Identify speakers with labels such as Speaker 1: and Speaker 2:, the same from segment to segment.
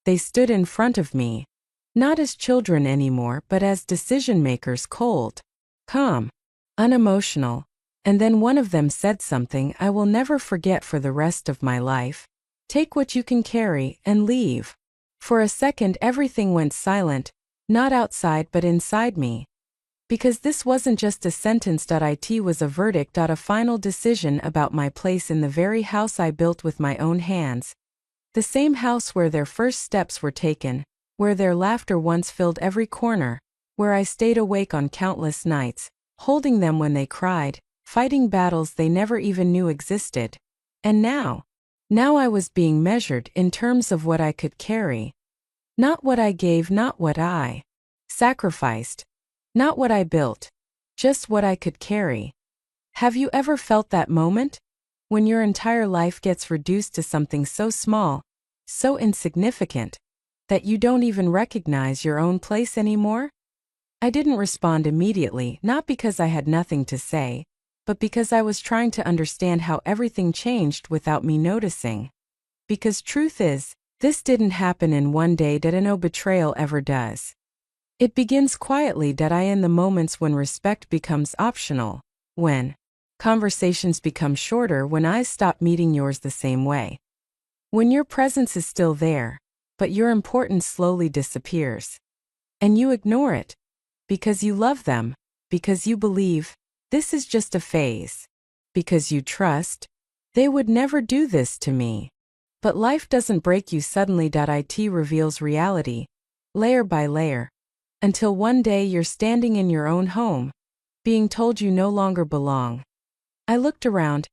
Speaker 1: They stood in front of me, not as children anymore, but as decision makers, cold, calm, unemotional. And then one of them said something I will never forget for the rest of my life. Take what you can carry and leave. For a second everything went silent, not outside but inside me. Because this wasn't just a sentence. It was a verdict. A final decision about my place in the very house I built with my own hands. The same house where their first steps were taken, where their laughter once filled every corner, where I stayed awake on countless nights, holding them when they cried, fighting battles they never even knew existed. And now I was being measured in terms of what I could carry. Not what I gave, not what I sacrificed, not what I built, just what I could carry. Have you ever felt that moment? When your entire life gets reduced to something so small, so insignificant, that you don't even recognize your own place anymore? I didn't respond immediately, not because I had nothing to say, but because I was trying to understand how everything changed without me noticing. Because truth is, this didn't happen in one day. No betrayal ever does. It begins quietly. In the moments when respect becomes optional, when conversations become shorter, when eyes stop meeting yours the same way. When your presence is still there, but your importance slowly disappears. And you ignore it. Because you love them, because you believe, this is just a phase. Because you trust, they would never do this to me. But life doesn't break you suddenly. It reveals reality, layer by layer, until one day you're standing in your own home, being told you no longer belong. I looked around.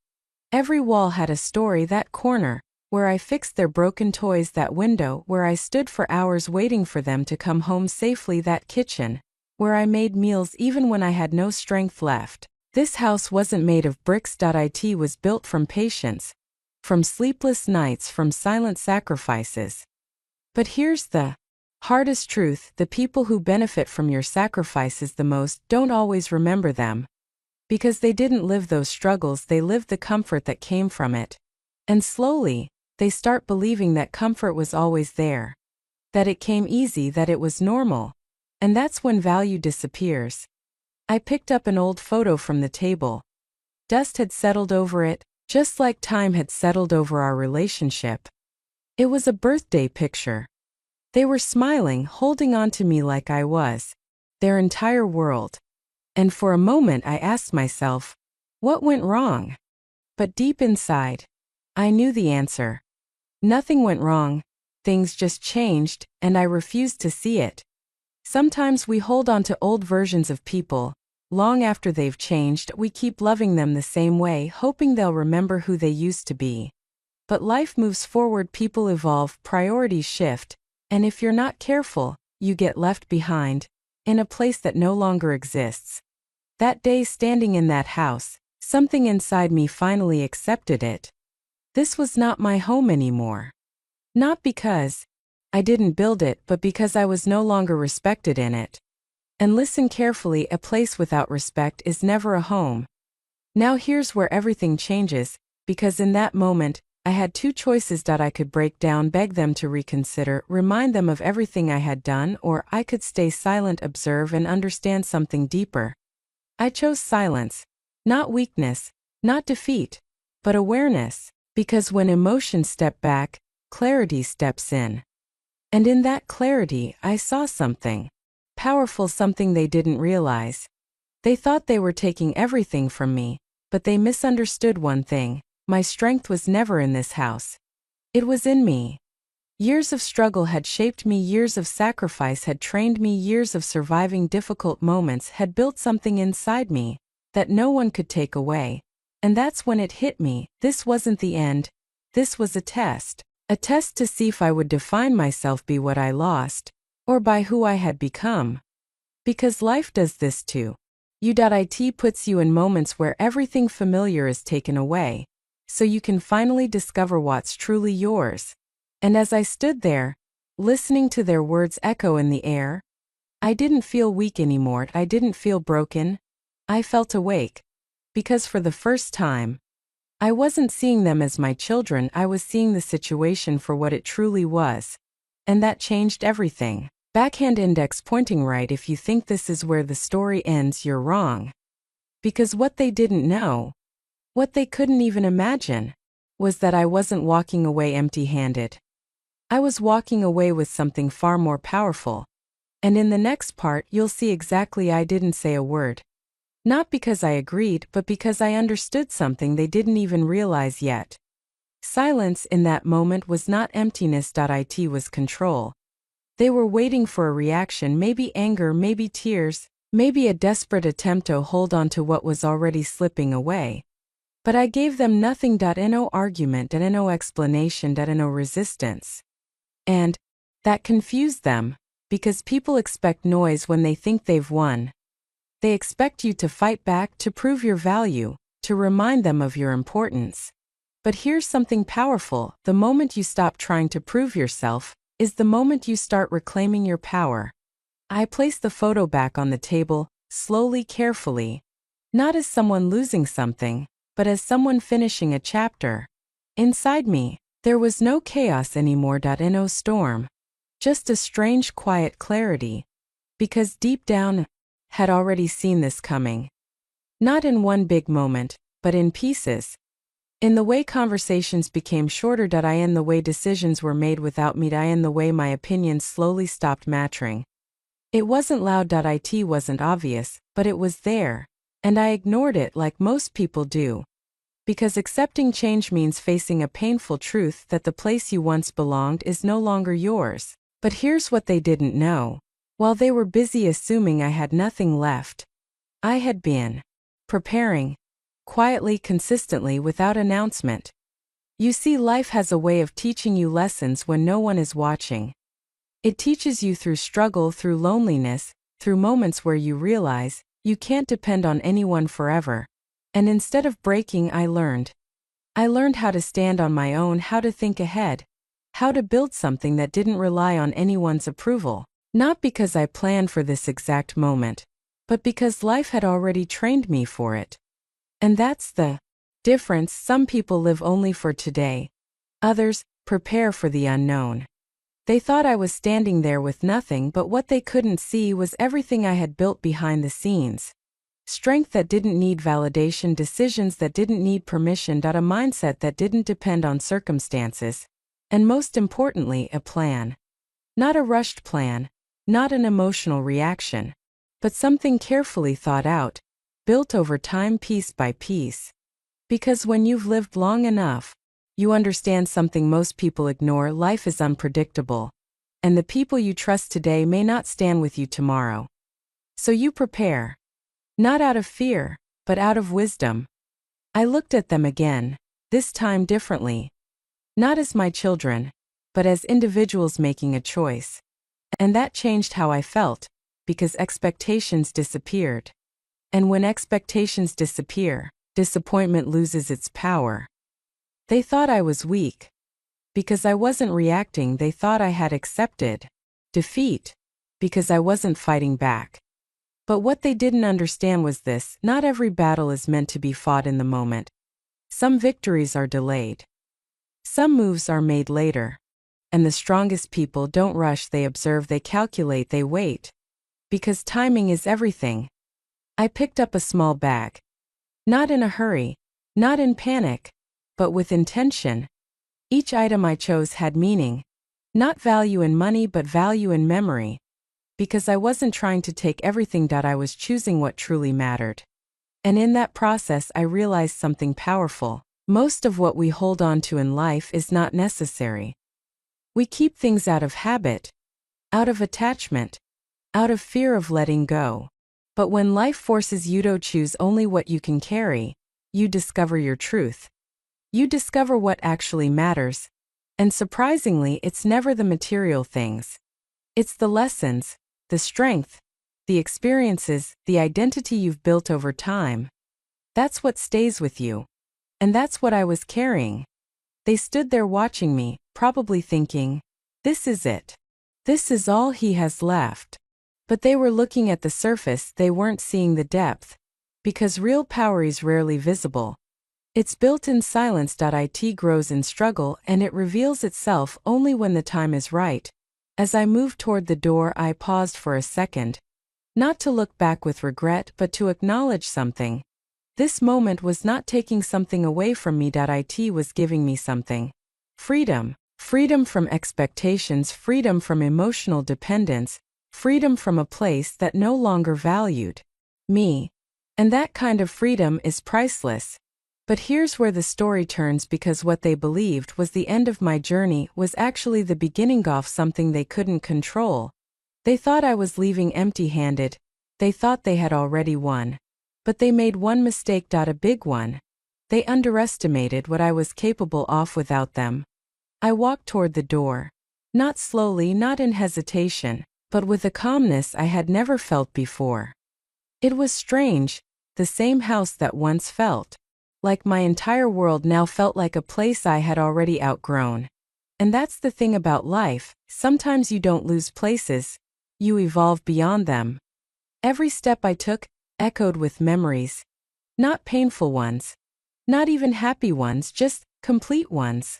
Speaker 1: Every wall had a story. That corner, where I fixed their broken toys, that window where I stood for hours waiting for them to come home safely, that kitchen, where I made meals even when I had no strength left. This house wasn't made of bricks. It was built from patience, from sleepless nights, from silent sacrifices. But here's the hardest truth: the people who benefit from your sacrifices the most don't always remember them. Because they didn't live those struggles, they lived the comfort that came from it. And slowly, they start believing that comfort was always there, that it came easy, that it was normal. And that's when value disappears. I picked up an old photo from the table. Dust had settled over it, just like time had settled over our relationship. It was a birthday picture. They were smiling, holding on to me like I was their entire world. And for a moment I asked myself, what went wrong? But deep inside, I knew the answer. Nothing went wrong, things just changed, and I refused to see it. Sometimes we hold on to old versions of people. Long after they've changed, we keep loving them the same way, hoping they'll remember who they used to be. But life moves forward, people evolve, priorities shift, and if you're not careful, you get left behind, in a place that no longer exists. That day, standing in that house, something inside me finally accepted it. This was not my home anymore. Not because I didn't build it, but because I was no longer respected in it. And listen carefully, a place without respect is never a home. Now here's where everything changes, because in that moment, I had two choices. I could break down, beg them to reconsider, remind them of everything I had done, or I could stay silent, observe, and understand something deeper. I chose silence. Not weakness, not defeat, but awareness, because when emotions step back, clarity steps in. And in that clarity, I saw something powerful, something they didn't realize. They thought they were taking everything from me, but they misunderstood one thing: my strength was never in this house. It was in me. Years of struggle had shaped me, years of sacrifice had trained me, years of surviving difficult moments had built something inside me that no one could take away. And that's when it hit me: this wasn't the end, this was a test. A test to see if I would define myself by what I lost, or by who I had become. Because life does this too. It puts you in moments where everything familiar is taken away, so you can finally discover what's truly yours. And as I stood there, listening to their words echo in the air, I didn't feel weak anymore, I didn't feel broken. I felt awake. Because for the first time, I wasn't seeing them as my children, I was seeing the situation for what it truly was. And that changed everything. Backhand index pointing right. If you think this is where the story ends, you're wrong. Because what they didn't know, what they couldn't even imagine, was that I wasn't walking away empty-handed. I was walking away with something far more powerful. And in the next part, you'll see exactly I didn't say a word. Not because I agreed, but because I understood something they didn't even realize yet. Silence in that moment was not emptiness. It was control. They were waiting for a reaction, maybe anger, maybe tears, maybe a desperate attempt to hold on to what was already slipping away. But I gave them nothing. No argument, no explanation, no resistance. And that confused them, because people expect noise when they think they've won. They expect you to fight back, to prove your value, to remind them of your importance. But here's something powerful: the moment you stop trying to prove yourself is the moment you start reclaiming your power. I placed the photo back on the table, slowly, carefully, not as someone losing something, but as someone finishing a chapter. Inside me, there was no chaos anymore. No storm. Just a strange, quiet clarity. Because deep down, had already seen this coming. Not in one big moment, but in pieces. In the way conversations became shorter. In the way decisions were made without me. In the way my opinions slowly stopped mattering. It wasn't loud. It wasn't obvious, but it was there. And I ignored it like most people do. Because accepting change means facing a painful truth that the place you once belonged is no longer yours. But here's what they didn't know. While they were busy assuming I had nothing left, I had been preparing, quietly, consistently, without announcement. You see, life has a way of teaching you lessons when no one is watching. It teaches you through struggle, through loneliness, through moments where you realize you can't depend on anyone forever. And instead of breaking, I learned. I learned how to stand on my own, how to think ahead, how to build something that didn't rely on anyone's approval. Not because I planned for this exact moment, but because life had already trained me for it. And that's the difference. Some people live only for today. Others prepare for the unknown. They thought I was standing there with nothing, but what they couldn't see was everything I had built behind the scenes. Strength that didn't need validation, decisions that didn't need permission, a mindset that didn't depend on circumstances, and most importantly, a plan. Not a rushed plan, not an emotional reaction, but something carefully thought out, built over time, piece by piece. Because when you've lived long enough, you understand something most people ignore: life is unpredictable, and the people you trust today may not stand with you tomorrow. So you prepare. Not out of fear, but out of wisdom. I looked at them again, this time differently. Not as my children, but as individuals making a choice. And that changed how I felt, because expectations disappeared. And when expectations disappear, disappointment loses its power. They thought I was weak. Because I wasn't reacting, they thought I had accepted defeat, because I wasn't fighting back. But what they didn't understand was this: not every battle is meant to be fought in the moment. Some victories are delayed. Some moves are made later. And the strongest people don't rush, they observe, they calculate, they wait. Because timing is everything. I picked up a small bag. Not in a hurry, not in panic, but with intention. Each item I chose had meaning. Not value in money, but value in memory. Because I wasn't trying to take everything. I was choosing what truly mattered. And in that process, I realized something powerful. Most of what we hold on to in life is not necessary. We keep things out of habit, out of attachment, out of fear of letting go. But when life forces you to choose only what you can carry, you discover your truth. You discover what actually matters. And surprisingly, it's never the material things. It's the lessons, the strength, the experiences, the identity you've built over time. That's what stays with you. And that's what I was carrying. They stood there watching me, probably thinking, this is it. This is all he has left. But they were looking at the surface, they weren't seeing the depth. Because real power is rarely visible. It's built in silence. It grows in struggle, and it reveals itself only when the time is right. As I moved toward the door, I paused for a second. Not to look back with regret, but to acknowledge something. This moment was not taking something away from me. It was giving me something. Freedom. Freedom from expectations, freedom from emotional dependence, freedom from a place that no longer valued me. And that kind of freedom is priceless. But here's where the story turns, because what they believed was the end of my journey was actually the beginning of something they couldn't control. They thought I was leaving empty-handed. They thought they had already won. But they made one mistake, a big one. They underestimated what I was capable of without them. I walked toward the door. Not slowly, not in hesitation, but with a calmness I had never felt before. It was strange, the same house that once felt like my entire world now felt like a place I had already outgrown. And that's the thing about life, sometimes you don't lose places, you evolve beyond them. Every step I took echoed with memories. Not painful ones. Not even happy ones, just complete ones.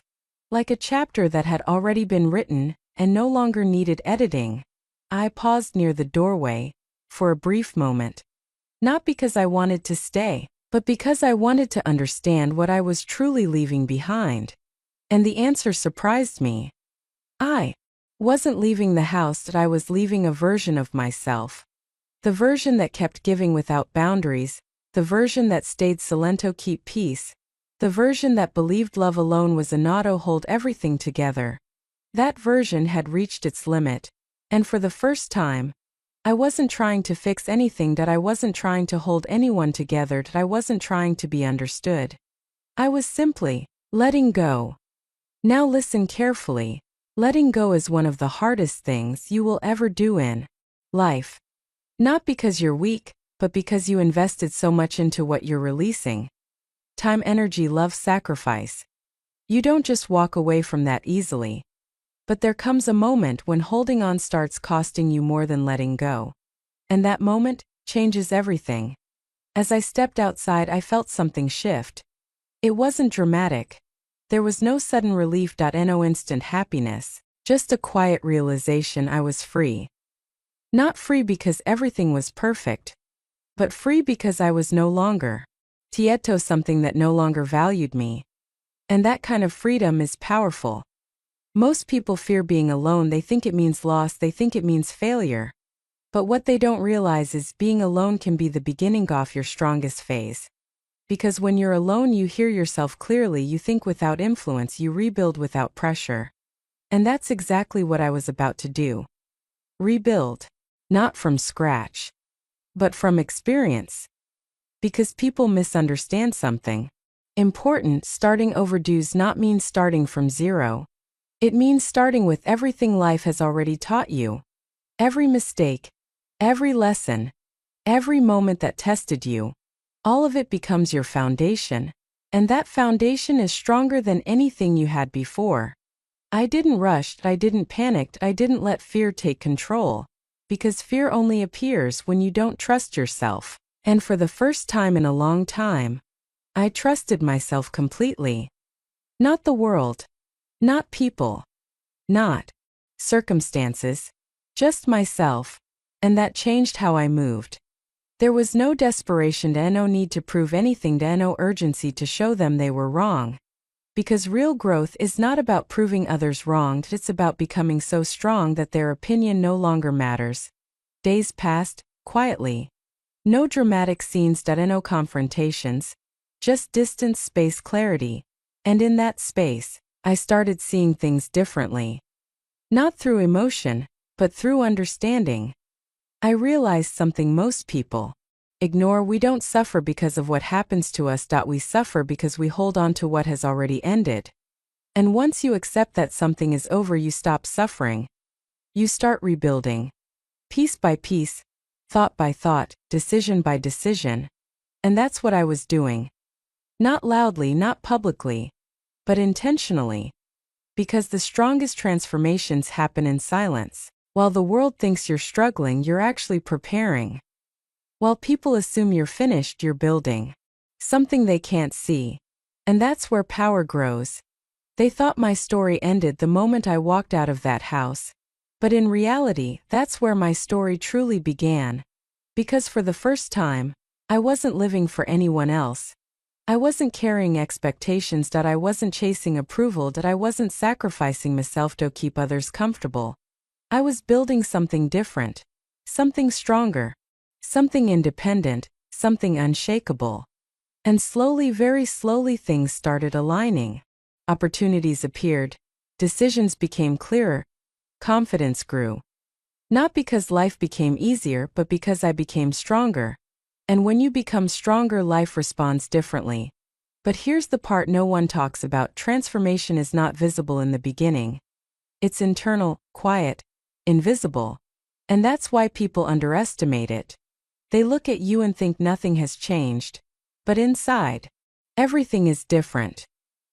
Speaker 1: Like a chapter that had already been written and no longer needed editing. I paused near the doorway for a brief moment. Not because I wanted to stay, but because I wanted to understand what I was truly leaving behind. And the answer surprised me. I wasn't leaving the house, that I was leaving a version of myself. The version that kept giving without boundaries, the version that stayed silento, keep peace, the version that believed love alone was enough to hold everything together. That version had reached its limit, and for the first time, I wasn't trying to fix anything, that I wasn't trying to hold anyone together, that I wasn't trying to be understood. I was simply letting go. Now listen carefully. Letting go is one of the hardest things you will ever do in life. Not because you're weak, but because you invested so much into what you're releasing. Time, energy, love, sacrifice. You don't just walk away from that easily. But there comes a moment when holding on starts costing you more than letting go. And that moment changes everything. As I stepped outside, I felt something shift. It wasn't dramatic. There was no sudden relief, no instant happiness, just a quiet realization I was free. Not free because everything was perfect, but free because I was no longer tieto, something that no longer valued me. And that kind of freedom is powerful. Most people fear being alone. They think it means loss, they think it means failure. But what they don't realize is being alone can be the beginning of your strongest phase. Because when you're alone, you hear yourself clearly, you think without influence, you rebuild without pressure. And that's exactly what I was about to do. Rebuild. Not from scratch, but from experience. Because people misunderstand something important. Starting over does not mean starting from zero. It means starting with everything life has already taught you. Every mistake, every lesson, every moment that tested you, all of it becomes your foundation. And that foundation is stronger than anything you had before. I didn't rush, I didn't panic, I didn't let fear take control. Because fear only appears when you don't trust yourself. And for the first time in a long time, I trusted myself completely. Not the world. Not people. Not circumstances. Just myself. And that changed how I moved. There was no desperation, no need to prove anything, no urgency to show them they were wrong. Because real growth is not about proving others wrong, it's about becoming so strong that their opinion no longer matters. Days passed, quietly. No dramatic scenes, no confrontations. Just distance, space, clarity. And in that space, I started seeing things differently. Not through emotion, but through understanding. I realized something most people ignore. We don't suffer because of what happens to us. We suffer because we hold on to what has already ended. And once you accept that something is over, you stop suffering. You start rebuilding. Piece by piece, thought by thought, decision by decision. And that's what I was doing. Not loudly, not publicly, but intentionally. Because the strongest transformations happen in silence. While the world thinks you're struggling, you're actually preparing. While people assume you're finished, you're building something they can't see. And that's where power grows. They thought my story ended the moment I walked out of that house. But in reality, that's where my story truly began. Because for the first time, I wasn't living for anyone else. I wasn't carrying expectations, that I wasn't chasing approval, that I wasn't sacrificing myself to keep others comfortable. I was building something different, something stronger, something independent, something unshakable. And slowly, very slowly, things started aligning. Opportunities appeared, decisions became clearer, confidence grew. Not because life became easier, but because I became stronger. And when you become stronger, life responds differently. But here's the part no one talks about: transformation is not visible in the beginning. It's internal, quiet, invisible. And that's why people underestimate it. They look at you and think nothing has changed. But inside, everything is different.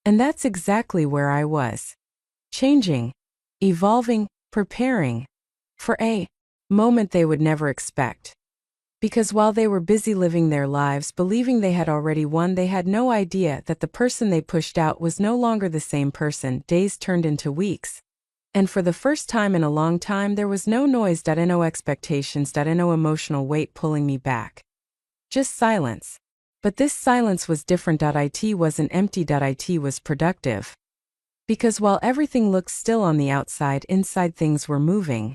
Speaker 1: And that's exactly where I was. Changing, evolving, preparing for a moment they would never expect. Because while they were busy living their lives believing they had already won, they had no idea that the person they pushed out was no longer the same person. Days turned into weeks. And for the first time in a long time, there was no noise, no expectations, no emotional weight pulling me back. Just silence. But this silence was different. It wasn't empty. It was productive. Because while everything looked still on the outside, inside things were moving.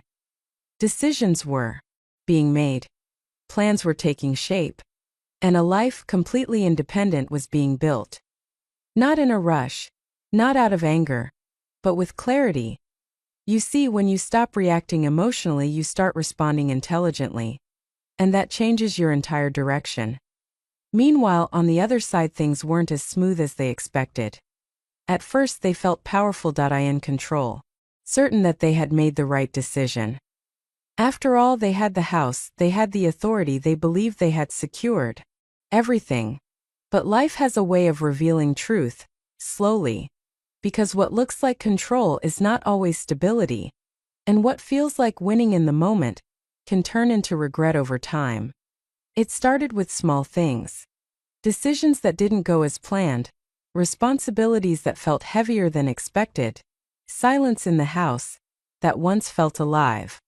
Speaker 1: Decisions were being made. Plans were taking shape. And a life completely independent was being built. Not in a rush, not out of anger, but with clarity. You see, when you stop reacting emotionally, you start responding intelligently. And that changes your entire direction. Meanwhile, on the other side, things weren't as smooth as they expected. At first, they felt powerful. In control, certain that they had made the right decision. After all, they had the house, they had the authority, they believed they had secured everything. But life has a way of revealing truth, slowly. Because what looks like control is not always stability. And what feels like winning in the moment can turn into regret over time. It started with small things. Decisions that didn't go as planned, responsibilities that felt heavier than expected, silence in the house that once felt alive.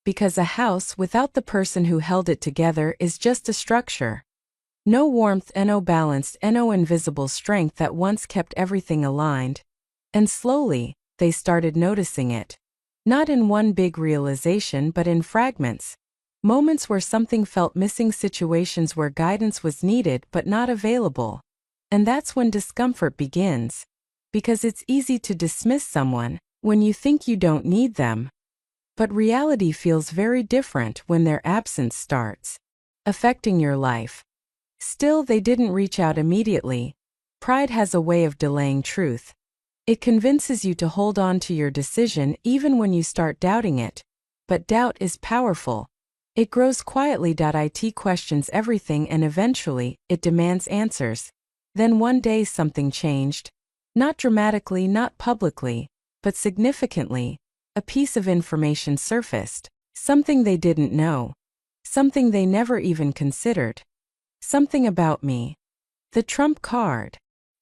Speaker 1: Because a house without the person who held it together is just a structure. No warmth, no balance, no invisible strength that once kept everything aligned. And slowly, they started noticing it. Not in one big realization, but in fragments. Moments where something felt missing, situations where guidance was needed but not available. And that's when discomfort begins. Because it's easy to dismiss someone when you think you don't need them. But reality feels very different when their absence starts affecting your life. Still, they didn't reach out immediately. Pride has a way of delaying truth. It convinces you to hold on to your decision even when you start doubting it. But doubt is powerful. It grows quietly. It questions everything and eventually, it demands answers. Then one day something changed. Not dramatically, not publicly, but significantly. A piece of information surfaced. Something they didn't know. Something they never even considered. Something about me. The trump card.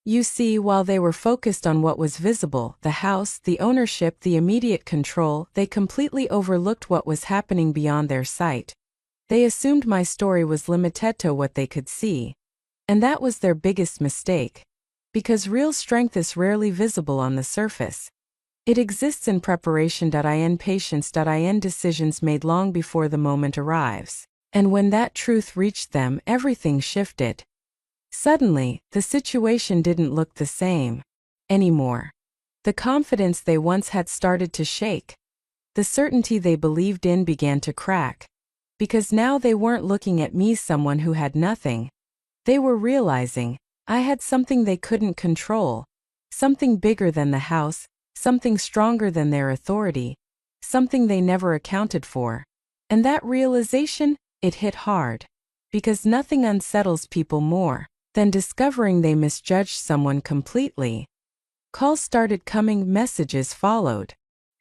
Speaker 1: You see, while they were focused on what was visible, the house, the ownership, the immediate control, they completely overlooked what was happening beyond their sight. They assumed my story was limited to what they could see. And that was their biggest mistake. Because real strength is rarely visible on the surface. It exists in preparation. In patience. In decisions made long before the moment arrives. And when that truth reached them, everything shifted. Suddenly, the situation didn't look the same anymore. The confidence they once had started to shake. The certainty they believed in began to crack. Because now they weren't looking at me, someone who had nothing. They were realizing I had something they couldn't control. Something bigger than the house. Something stronger than their authority. Something they never accounted for. And that realization, it hit hard. Because nothing unsettles people more than discovering they misjudged someone completely. Calls started coming, messages followed.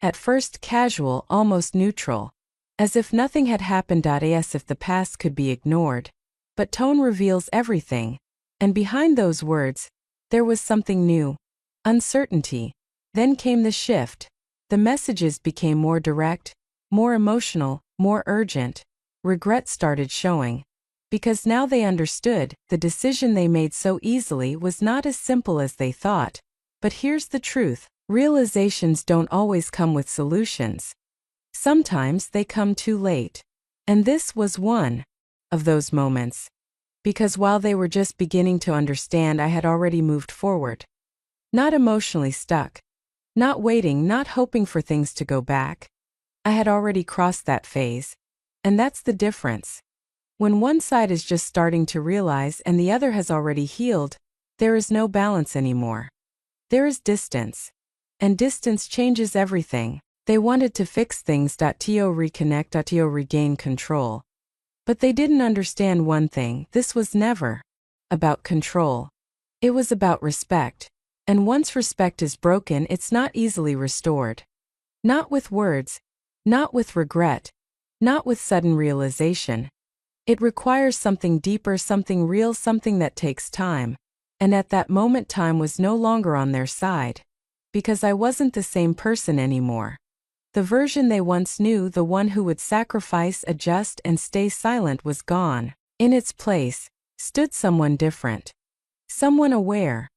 Speaker 1: At first casual, almost neutral. As if nothing had happened. As if the past could be ignored. But tone reveals everything. And behind those words, there was something new. Uncertainty. Then came the shift. The messages became more direct, more emotional, more urgent. Regret started showing. Because now they understood, the decision they made so easily was not as simple as they thought. But here's the truth, realizations don't always come with solutions. Sometimes they come too late. And this was one of those moments. Because while they were just beginning to understand, I had already moved forward. Not emotionally stuck. Not waiting, not hoping for things to go back. I had already crossed that phase. And that's the difference. When one side is just starting to realize and the other has already healed, there is no balance anymore. There is distance. And distance changes everything. They wanted to fix things. Reconnect. Regain control. But they didn't understand one thing, this was never about control. It was about respect. And once respect is broken, it's not easily restored. Not with words. Not with regret. Not with sudden realization. It requires something deeper, something real, something that takes time. And at that moment, time was no longer on their side. Because I wasn't the same person anymore. The version they once knew, the one who would sacrifice, adjust, and stay silent, was gone. In its place stood someone different. Someone aware.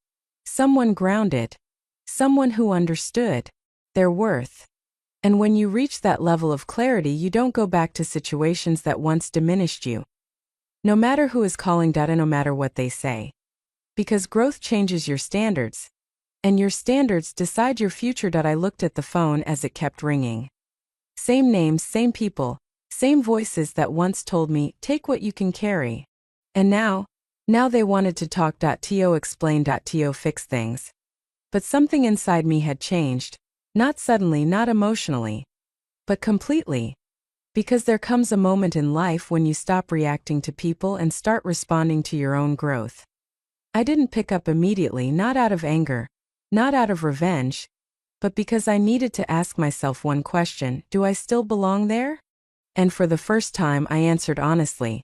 Speaker 1: Someone grounded. Someone who understood their worth. And when you reach that level of clarity, you don't go back to situations that once diminished you. No matter who is calling and no matter what they say. Because growth changes your standards. And your standards decide your future. I looked at the phone as it kept ringing. Same names, same people, same voices that once told me, take what you can carry. And now they wanted to talk. Explain. Fix things. But something inside me had changed. Not suddenly, not emotionally, but completely. Because there comes a moment in life when you stop reacting to people and start responding to your own growth. I didn't pick up immediately, not out of anger, not out of revenge, but because I needed to ask myself one question, do I still belong there? And for the first time I answered honestly.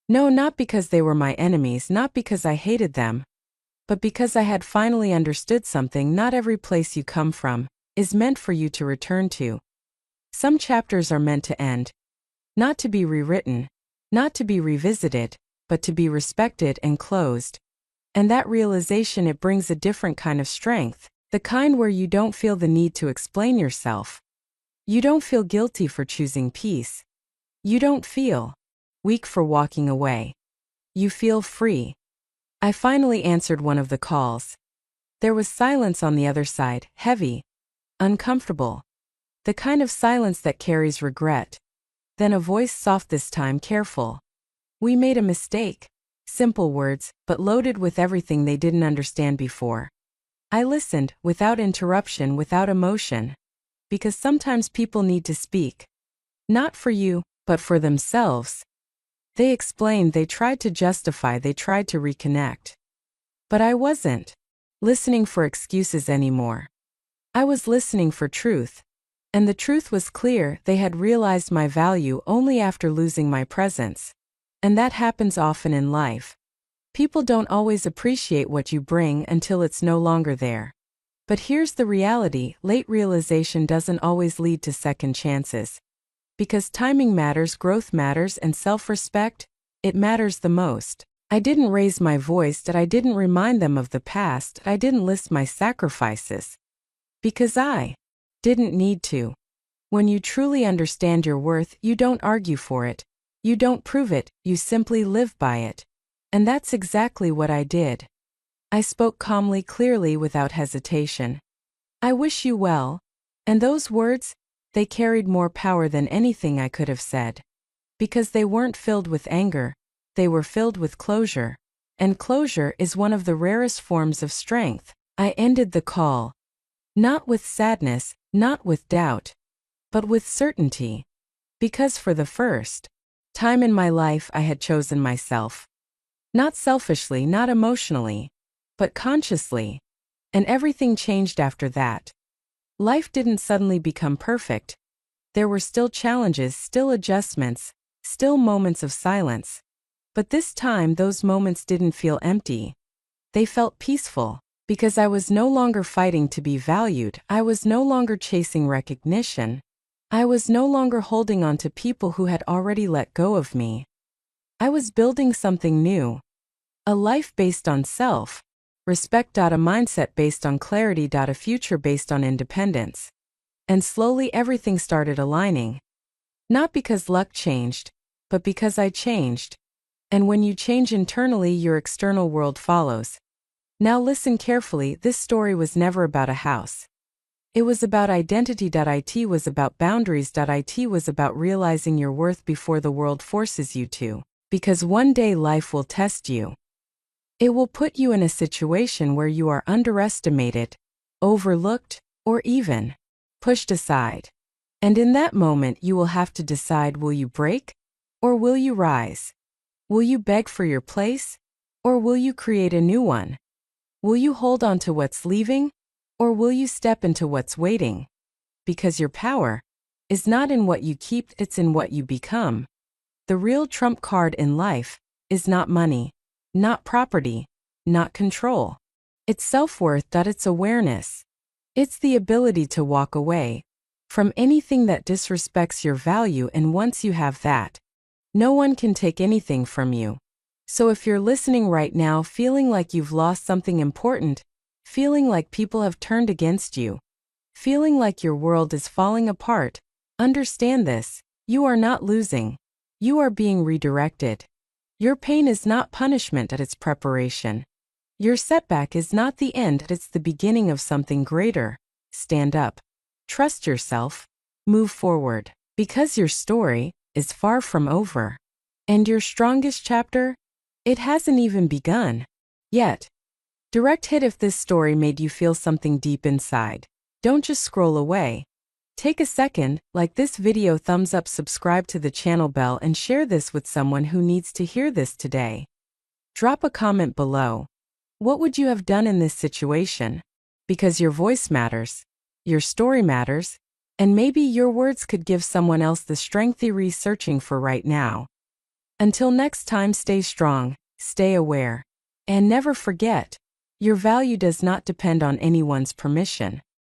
Speaker 1: No, not because they were my enemies, not because I hated them, but because I had finally understood something. Not every place you come from is meant for you to return to. Some chapters are meant to end. Not to be rewritten, not to be revisited, but to be respected and closed. And that realization, it brings a different kind of strength, the kind where you don't feel the need to explain yourself. You don't feel guilty for choosing peace. You don't feel weak for walking away. You feel free. I finally answered one of the calls. There was silence on the other side, heavy, uncomfortable. The kind of silence that carries regret. Then a voice, soft this time, careful. We made a mistake. Simple words, but loaded with everything they didn't understand before. I listened, without interruption, without emotion. Because sometimes people need to speak. Not for you, but for themselves. They explained, they tried to justify, they tried to reconnect. But I wasn't listening for excuses anymore. I was listening for truth. And the truth was clear, they had realized my value only after losing my presence. And that happens often in life. People don't always appreciate what you bring until it's no longer there. But here's the reality, late realization doesn't always lead to second chances. Because timing matters, growth matters, and self-respect, it matters the most. I didn't raise my voice, that I didn't remind them of the past, I didn't list my sacrifices. Because I didn't need to. When you truly understand your worth, you don't argue for it. You don't prove it, you simply live by it. And that's exactly what I did. I spoke calmly, clearly, without hesitation. I wish you well. And those words, they carried more power than anything I could have said. Because they weren't filled with anger, they were filled with closure. And closure is one of the rarest forms of strength. I ended the call. Not with sadness, not with doubt, but with certainty. Because for the first time in my life I had chosen myself. Not selfishly, not emotionally, but consciously. And everything changed after that. Life didn't suddenly become perfect. There were still challenges, still adjustments, still moments of silence. But this time those moments didn't feel empty. They felt peaceful. Because I was no longer fighting to be valued, I was no longer chasing recognition. I was no longer holding on to people who had already let go of me. I was building something new. A life based on self, respect. A mindset based on clarity. A future based on independence. And slowly everything started aligning. Not because luck changed, but because I changed. And when you change internally, your external world follows. Now listen carefully, this story was never about a house. It was about identity. It was about boundaries. It was about realizing your worth before the world forces you to. Because one day life will test you. It will put you in a situation where you are underestimated, overlooked, or even pushed aside. And in that moment you will have to decide, will you break? Or will you rise? Will you beg for your place? Or will you create a new one? Will you hold on to what's leaving? Or will you step into what's waiting? Because your power is not in what you keep, it's in what you become. The real trump card in life is not money, not property, not control. It's self-worth. It's awareness. It's the ability to walk away from anything that disrespects your value, and once you have that, no one can take anything from you. So if you're listening right now feeling like you've lost something important, feeling like people have turned against you, feeling like your world is falling apart, understand this: you are not losing. You are being redirected. Your pain is not punishment, it's preparation. Your setback is not the end, it's the beginning of something greater. Stand up. Trust yourself. Move forward. Because your story is far from over. And your strongest chapter? It hasn't even begun. Yet. Direct hit: if this story made you feel something deep inside, don't just scroll away. Take a second, like this video, thumbs up, subscribe to the channel, bell, and share this with someone who needs to hear this today. Drop a comment below. What would you have done in this situation? Because your voice matters, your story matters, and maybe your words could give someone else the strength they're searching for right now. Until next time, stay strong, stay aware, and never forget, your value does not depend on anyone's permission.